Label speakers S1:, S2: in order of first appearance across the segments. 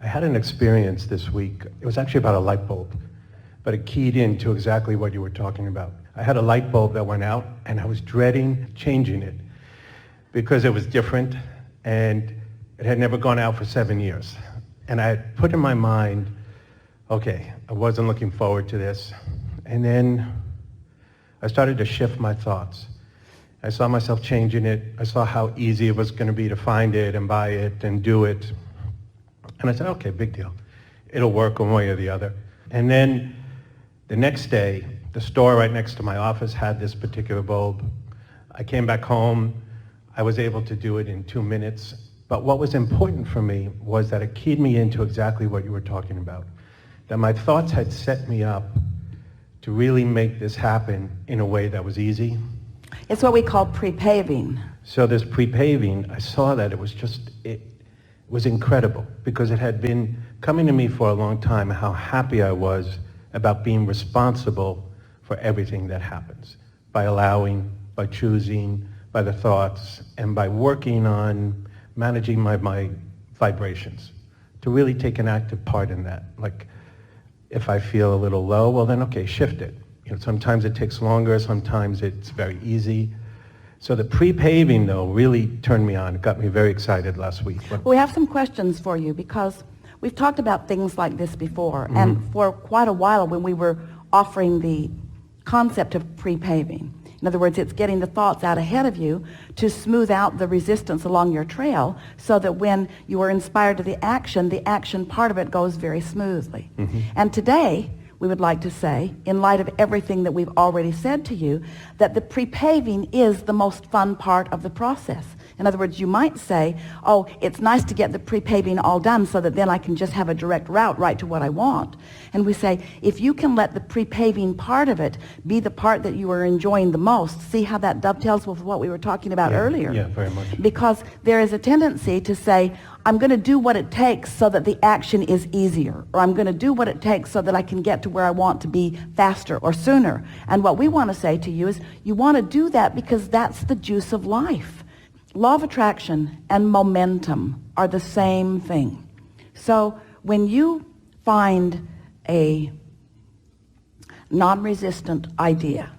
S1: had an experience this week. It was actually about a light bulb, but it keyed into exactly what you were talking about. I had a light bulb that went out, and I was dreading changing it because it was different, and it had never gone out for 7 years. And I had put in my mind, okay, I wasn't looking forward to this. And then I started to shift my thoughts. I saw myself changing it. I saw how easy it was going to be to find it and buy it and do it. And I said, okay, big deal. It'll work one way or the other. And then the next day, the store right next to my office had this particular bulb. I came back home. I was able to do it in 2 minutes. But what was important for me was that it keyed me into exactly what you were talking about. That my thoughts had set me up to really make this happen in a way that was easy.
S2: It's what we call pre-paving.
S1: So this pre-paving, I saw that it was incredible because it had been coming to me for a long time how happy I was about being responsible for everything that happens, by allowing, by choosing, by the thoughts, and by working on managing my vibrations, to really take an active part in that. Like, if I feel a little low, well then, okay, shift it. You know, sometimes it takes longer, sometimes it's very easy. So the pre-paving, though, really turned me on. It got me very excited last week.
S2: We have some questions for you because we've talked about things like this before. And for quite a while when we were offering the concept of pre-paving, in other words, it's getting the thoughts out ahead of you to smooth out the resistance along your trail so that when you are inspired to the action part of it goes very smoothly. And today, we would like to say, in light of everything that we've already said to you, that the pre-paving is the most fun part of the process. In other words, you might say, oh, it's nice to get the pre-paving all done so that then I can just have a direct route right to what I want. And we say, if you can let the pre-paving part of it be the part that you are enjoying the most, see how that dovetails with what we were talking about earlier?
S1: Yeah, very much.
S2: Because there is a tendency to say, I'm going to do what it takes so that the action is easier, or I'm going to do what it takes so that I can get to where I want to be faster or sooner. And what we want to say to you is, you want to do that because that's the juice of life. Law of attraction and momentum are the same thing. So when you find a non-resistant idea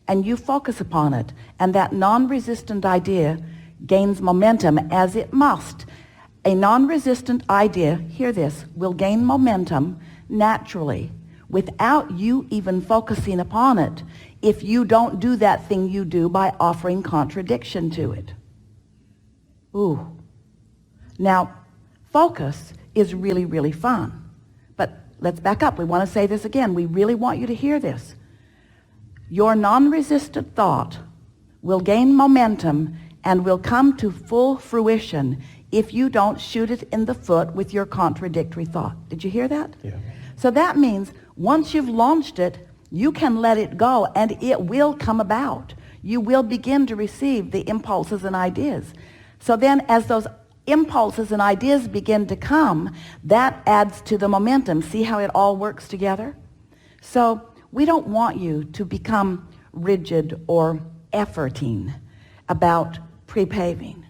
S2: and you focus upon it, and that non-resistant idea gains momentum, as it must, a non-resistant idea, hear this, will gain momentum naturally without you even focusing upon it if you don't do that thing you do by offering contradiction to it. Ooh. Now, focus is really, really fun. But let's back up. We want to say this again. We really want you to hear this. Your non-resistant thought will gain momentum and will come to full fruition if you don't shoot it in the foot with your contradictory thought. Did you hear that?
S1: Yeah.
S2: So that means once you've launched it, you can let it go and it will come about. You will begin to receive the impulses and ideas. So then as those impulses and ideas begin to come, that adds to the momentum. See how it all works together? So we don't want you to become rigid or efforting about pre-paving.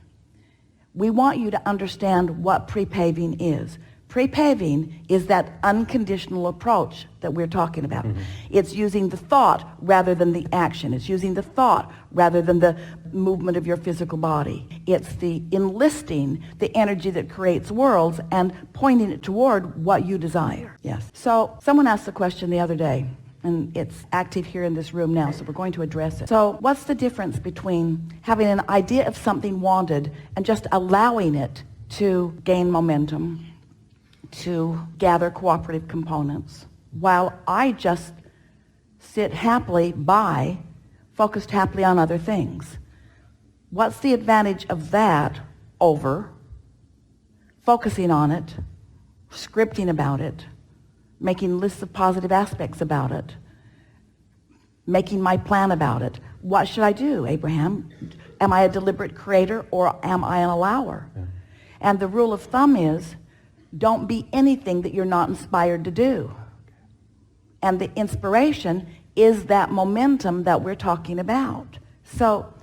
S2: We want you to understand what pre-paving is. Pre-paving is that unconditional approach that we're talking about. It's using the thought rather than the action. It's using the thought rather than the movement of your physical body. It's the enlisting the energy that creates worlds and pointing it toward what you desire. Yes. So someone asked the question the other day, and it's active here in this room now, so we're going to address it. So what's the difference between having an idea of something wanted and just allowing it to gain momentum, to gather cooperative components, while I just sit happily by, focused happily on other things? What's the advantage of that over focusing on it, scripting about it, making lists of positive aspects about it, making my plan about it? What should I do, Abraham? Am I a deliberate creator or am I an allower? Yeah. And the rule of thumb is, don't be anything that you're not inspired to do. And the inspiration is that momentum that we're talking about. So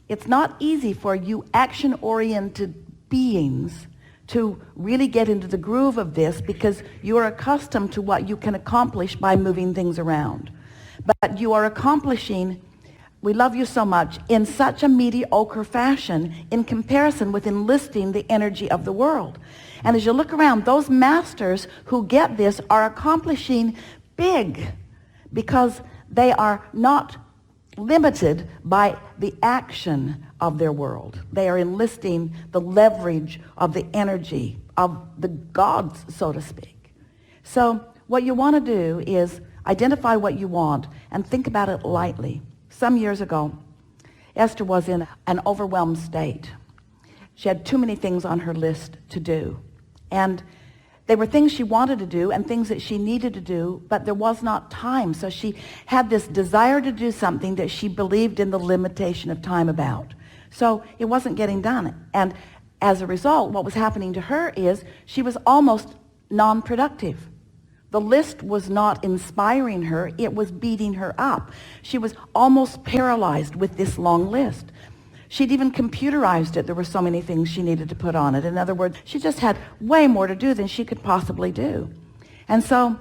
S2: it's not easy for you action-oriented beings to really get into the groove of this because you are accustomed to what you can accomplish by moving things around. But you are accomplishing, we love you so much, in such a mediocre fashion in comparison with enlisting the energy of the world. And as you look around, those masters who get this are accomplishing big because they are not limited by the action of their world. They are enlisting the leverage of the energy of the gods, so to speak. So what you want to do is identify what you want and think about it lightly. Some years ago, Esther was in an overwhelmed state. She had too many things on her list to do. And they were things she wanted to do and things that she needed to do, but there was not time. So she had this desire to do something that she believed in the limitation of time about. So it wasn't getting done. And as a result, what was happening to her is she was almost non-productive. The list was not inspiring her. It was beating her up. She was almost paralyzed with this long list. She'd even computerized it. There were so many things she needed to put on it. In other words, she just had way more to do than she could possibly do. And so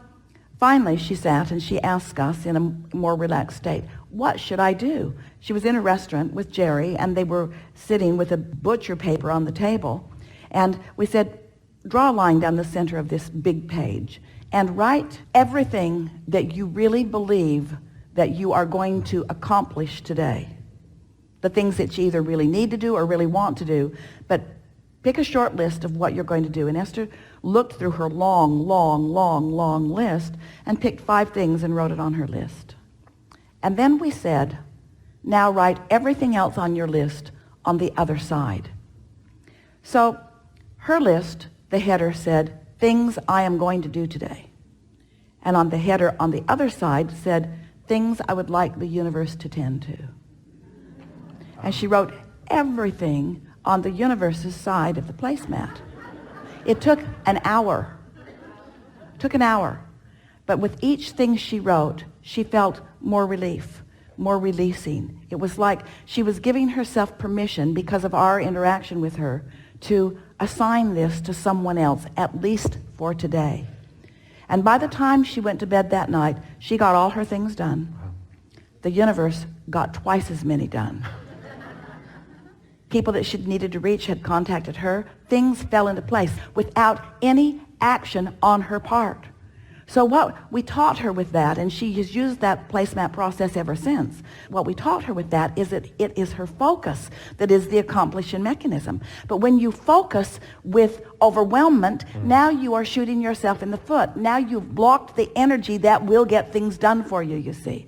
S2: finally she sat and she asked us in a more relaxed state, what should I do? She was in a restaurant with Jerry and they were sitting with a butcher paper on the table. And we said, draw a line down the center of this big page and write everything that you really believe that you are going to accomplish today. The things that you either really need to do or really want to do, but pick a short list of what you're going to do. And Esther looked through her long list and picked 5 things and wrote it on her list. And then we said, now write everything else on your list on the other side. So her list, the header said, things I am going to do today. And on the header on the other side said, things I would like the universe to tend to. And she wrote everything on the universe's side of the placemat. It took an hour. But with each thing she wrote, she felt more relief, more releasing. It was like she was giving herself permission, because of our interaction with her, to assign this to someone else, at least for today. And by the time she went to bed that night, she got all her things done. The universe got twice as many done. People that she needed to reach had contacted her. Things fell into place without any action on her part. So what we taught her with that, and she has used that placemat process ever since, what we taught her with that is that it is her focus that is the accomplishing mechanism. But when you focus with overwhelmment, now you are shooting yourself in the foot. Now you've blocked the energy that will get things done for you, you see.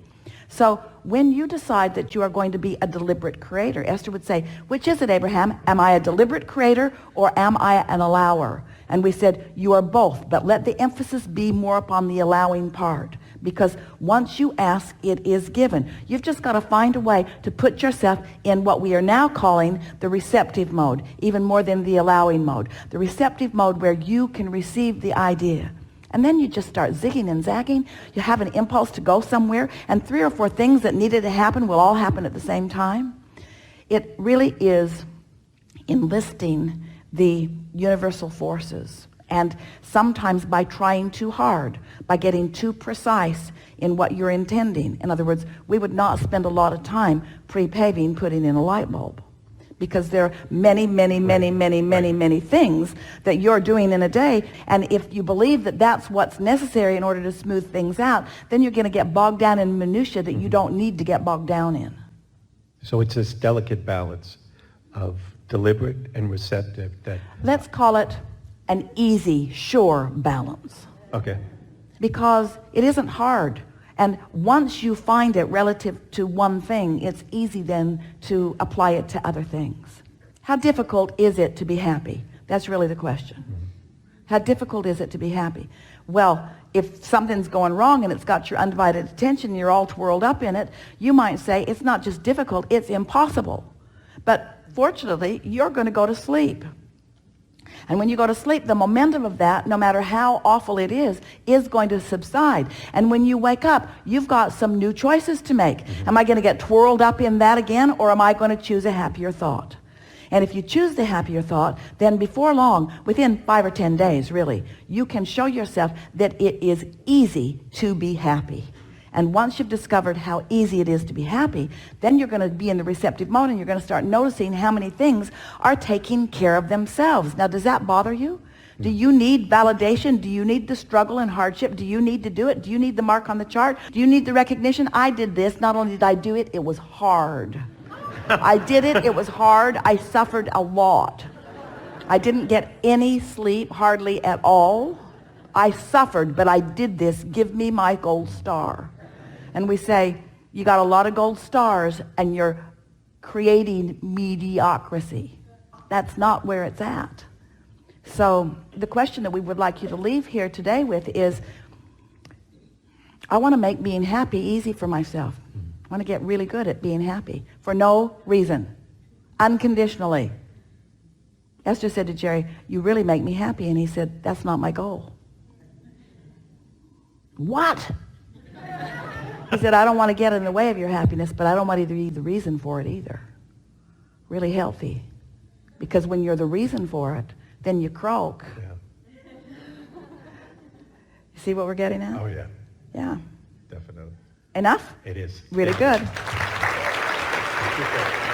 S2: So when you decide that you are going to be a deliberate creator, Esther would say, which is it, Abraham? Am I a deliberate creator or am I an allower? And we said, you are both, but let the emphasis be more upon the allowing part. Because once you ask, it is given. You've just got to find a way to put yourself in what we are now calling the receptive mode, even more than the allowing mode. The receptive mode where you can receive the idea. And then you just start zigging and zagging. You have an impulse to go somewhere, and 3 or 4 things that needed to happen will all happen at the same time. It really is enlisting the universal forces. And sometimes by trying too hard, by getting too precise in what you're intending. In other words, we would not spend a lot of time pre-paving putting in a light bulb. Because there are many things that you're doing in a day. And if you believe that that's what's necessary in order to smooth things out, then you're going to get bogged down in minutia that you don't need to get bogged down in.
S1: So it's this delicate balance of deliberate and receptive that...
S2: Let's call it an easy, sure balance.
S1: Okay.
S2: Because it isn't hard. And once you find it relative to one thing, it's easy then to apply it to other things. How difficult is it to be happy? That's really the question. How difficult is it to be happy? Well, if something's going wrong and it's got your undivided attention and you're all twirled up in it, you might say it's not just difficult, it's impossible. But fortunately, you're going to go to sleep. And when you go to sleep, the momentum of that, no matter how awful it is going to subside. And when you wake up, you've got some new choices to make. Am I going to get twirled up in that again, or am I going to choose a happier thought? And if you choose the happier thought, then before long, within 5 or 10 days, really, you can show yourself that it is easy to be happy. And once you've discovered how easy it is to be happy, then you're going to be in the receptive mode and you're going to start noticing how many things are taking care of themselves. Now, does that bother you? Do you need validation? Do you need the struggle and hardship? Do you need to do it? Do you need the mark on the chart? Do you need the recognition? I did this. Not only did I do it, it was hard. I did it. It was hard. I suffered a lot. I didn't get any sleep, hardly at all. I suffered, but I did this. Give me my gold star. And we say, you got a lot of gold stars and you're creating mediocrity. That's not where it's at. So the question that we would like you to leave here today with is, I want to make being happy easy for myself. I want to get really good at being happy for no reason, unconditionally. Esther said to Jerry, you really make me happy. And he said, that's not my goal. What? He said, I don't want to get in the way of your happiness, but I don't want to be the reason for it either. Really healthy. Because when you're the reason for it, then you croak.
S1: Yeah.
S2: You see what we're getting at?
S1: Oh, yeah.
S2: Yeah.
S1: Definitely.
S2: Enough?
S1: It is.
S2: Really good.
S1: Thank you.